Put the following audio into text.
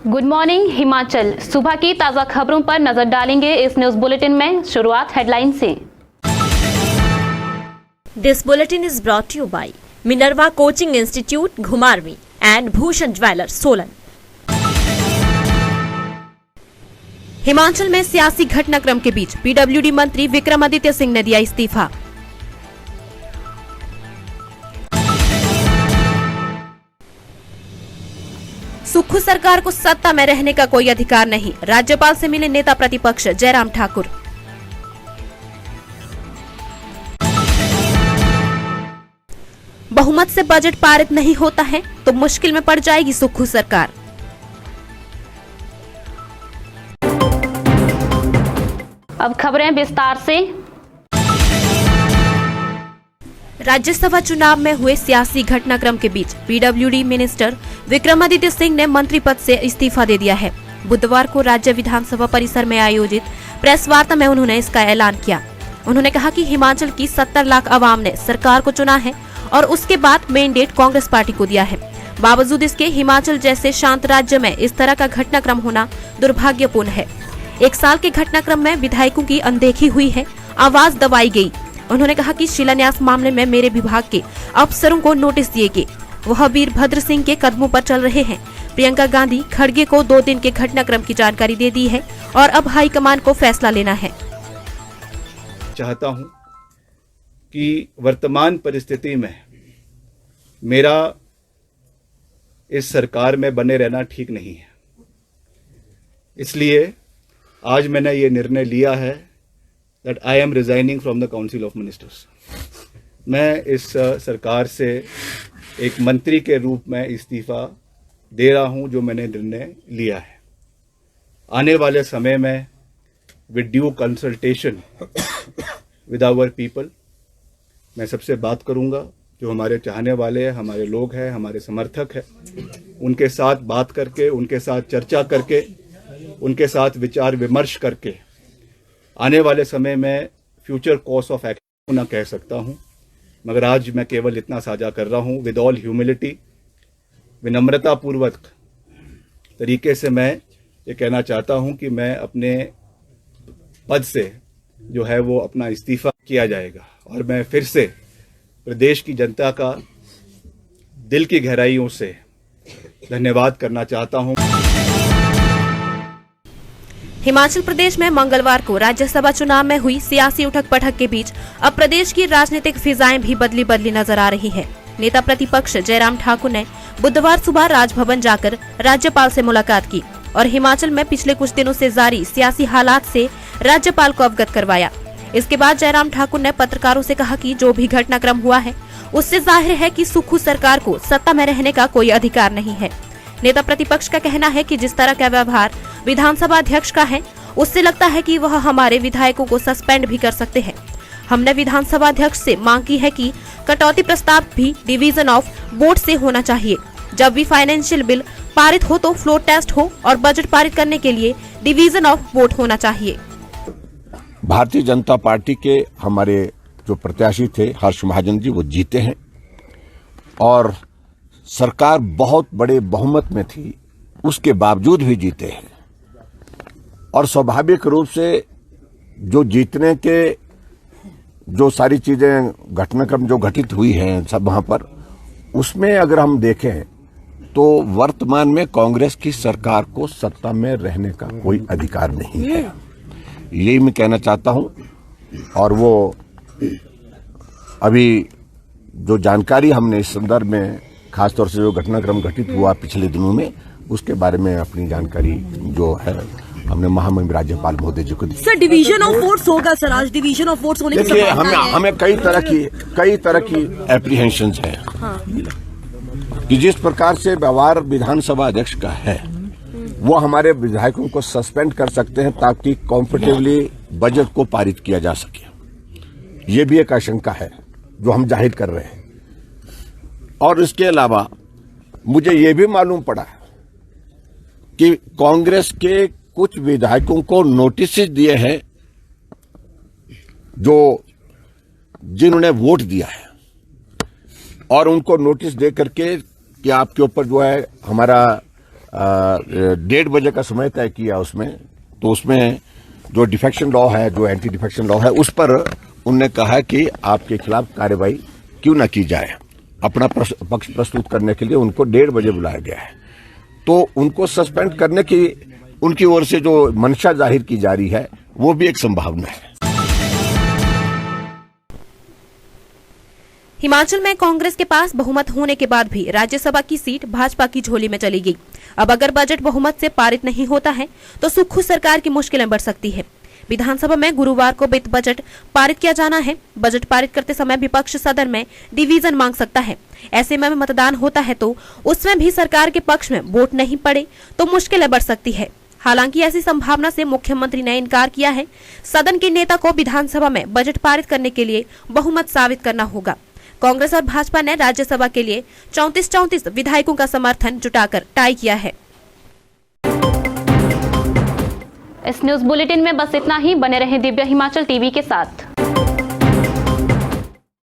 Good morning Himachal. सुबह की ताजा खबरों पर नजर डालेंगे इस न्यूज बुलेटिन में। शुरुआत हेडलाइन से। This bulletin is brought you by Minerva coaching institute Ghumarwin and Bhushan jewellers Solan. Himachal में सियासी घटनाक्रम के बीच पीडब्ल्यूडी मंत्री विक्रमादित्य सिंह ने दिया इस्तीफा। सुक्खू सरकार को सत्ता में रहने का कोई अधिकार नहीं, राज्यपाल से मिले नेता प्रतिपक्ष जयराम ठाकुर। बहुमत से बजट पारित नहीं होता है तो मुश्किल में पड़ जाएगी सुक्खू सरकार। अब खबरें विस्तार से। राज्यसभा चुनाव में हुए सियासी घटनाक्रम के बीच पीडब्ल्यूडी मिनिस्टर विक्रमादित्य सिंह ने मंत्री पद से इस्तीफा दे दिया है। बुधवार को राज्य विधानसभा परिसर में आयोजित प्रेस वार्ता में उन्होंने इसका ऐलान किया। उन्होंने कहा कि हिमाचल की 70 लाख आवाम ने सरकार को चुना है और उसके बाद मैंडेट कांग्रेस पार्टी को दिया है। बावजूद इसके हिमाचल जैसे शांत राज्य में इस तरह का घटनाक्रम होना दुर्भाग्यपूर्ण है। 1 साल के घटनाक्रम में विधायकों की अनदेखी हुई है, आवाज दबाई गई। उन्होंने कहा कि शिलान्यास मामले में मेरे विभाग के अफसरों को नोटिस दिए गए, वह वीरभद्र सिंह के कदमों पर चल रहे हैं। प्रियंका गांधी खड़गे को 2 दिन के घटनाक्रम की जानकारी दे दी है और अब हाईकमान को फैसला लेना है। चाहता हूं कि वर्तमान परिस्थिति में मेरा इस सरकार में बने रहना ठीक नहीं है, इसलिए आज मैंने ये निर्णय लिया है that I am resigning from the Council of Ministers। मैं इस सरकार से एक मंत्री के रूप में इस्तीफा दे रहा हूं जो मैंने निर्णय लिया है। आने वाले समय में with due consultation with our people मैं सबसे बात करूंगा, जो हमारे चाहने वाले हैं, हमारे लोग हैं, हमारे समर्थक हैं, उनके साथ बात करके, उनके साथ चर्चा करके, उनके साथ विचार विमर्श करके आने वाले समय में फ्यूचर कोर्स ऑफ एक्शन ना कह सकता हूं, मगर आज मैं केवल इतना साझा कर रहा हूं। विद ऑल ह्यूमिलिटी, विनम्रता पूर्वक तरीके से मैं ये कहना चाहता हूं कि मैं अपने पद से जो है वो अपना इस्तीफा किया जाएगा और मैं फिर से प्रदेश की जनता का दिल की गहराइयों से धन्यवाद करना चाहता हूं। हिमाचल प्रदेश में मंगलवार को राज्यसभा चुनाव में हुई सियासी उठक पटक के बीच अब प्रदेश की राजनीतिक फिजाएं भी बदली बदली नजर आ रही है। नेता प्रतिपक्ष जयराम ठाकुर ने बुधवार सुबह राजभवन जाकर राज्यपाल से मुलाकात की और हिमाचल में पिछले कुछ दिनों से जारी सियासी हालात से राज्यपाल को अवगत करवाया। इसके बाद जयराम ठाकुर ने पत्रकारों से कहा कि जो भी घटनाक्रम हुआ है उससे जाहिर है कि सुक्खू सरकार को सत्ता में रहने का कोई अधिकार नहीं है। नेता प्रतिपक्ष का कहना है कि जिस तरह का व्यवहार विधानसभा अध्यक्ष का है उससे लगता है कि वह हमारे विधायकों को सस्पेंड भी कर सकते हैं। हमने विधानसभा अध्यक्ष से मांग की है कि कटौती प्रस्ताव भी डिवीजन ऑफ वोट से होना चाहिए। जब भी फाइनेंशियल बिल पारित हो तो फ्लोर टेस्ट हो और बजट पारित करने के लिए डिवीजन ऑफ वोट होना चाहिए। भारतीय जनता पार्टी के हमारे जो प्रत्याशी थे हर्ष महाजन जी, वो जीते हैं और सरकार बहुत बड़े बहुमत में थी, उसके बावजूद भी जीते हैं। और स्वाभाविक रूप से जो जीतने के जो सारी चीजें घटनाक्रम जो घटित हुई हैं सब वहां पर, उसमें अगर हम देखें तो वर्तमान में कांग्रेस की सरकार को सत्ता में रहने का कोई अधिकार नहीं है, यही मैं कहना चाहता हूं। और वो अभी जो जानकारी हमने इस संदर्भ में खासतौर से जो घटनाक्रम घटित हुआ पिछले दिनों में, उसके बारे में अपनी जानकारी जो है हमने महामहिम राज्यपाल महोदय जी को दी। सर, डिवीजन ऑफ वोट्स होगा सर, आज डिवीजन ऑफ वोट्स होने की देखिए, संभावना है। हमें कई तरह की एप्रीहेंशंस है। हाँ। कि जिस प्रकार से व्यवहार विधानसभा अध्यक्ष का है वो हमारे विधायकों को सस्पेंड कर सकते हैं ताकि कॉम्फर्टेबली बजट को पारित किया जा सके। ये भी एक आशंका है जो हम जाहिर कर रहे हैं। और इसके अलावा मुझे ये भी मालूम पड़ा कि कांग्रेस के कुछ विधायकों को नोटिस दिए हैं जो जिन्होंने वोट दिया है और उनको नोटिस दे करके कि आपके ऊपर जो है हमारा 1:30 बजे का समय तय किया उसमें, तो उसमें जो डिफेक्शन लॉ है, जो एंटी डिफेक्शन लॉ है, उस पर उनने कहा कि आपके खिलाफ कार्रवाई क्यों न की जाए। अपना पक्ष प्रस्तुत करने के लिए उनको 1:30 बजे बुलाया गया है। तो उनको सस्पेंड करने की उनकी ओर से जो मंशा जाहिर की जा रही है, वो भी एक संभावना है। हिमाचल में कांग्रेस के पास बहुमत होने के बाद भी राज्यसभा की सीट भाजपा की झोली में चली गई। अब अगर बजट बहुमत से पारित नहीं होता है तो सुक्खू सरकार की मुश्किलें बढ़ सकती है। विधानसभा में गुरुवार को वित्त बजट पारित किया जाना है। बजट पारित करते समय विपक्ष सदन में डिवीजन मांग सकता है। ऐसे में मतदान होता है तो उसमें भी सरकार के पक्ष में वोट नहीं पड़े तो मुश्किलें बढ़ सकती है। हालांकि ऐसी संभावना से मुख्यमंत्री ने इनकार किया है। सदन के नेता को विधानसभा में बजट पारित करने के लिए बहुमत साबित करना होगा। कांग्रेस और भाजपा ने राज्यसभा के लिए 34 विधायकों का समर्थन जुटाकर टाई किया है। इस न्यूज बुलेटिन में बस इतना ही। बने रहें दिव्य हिमाचल टीवी के साथ।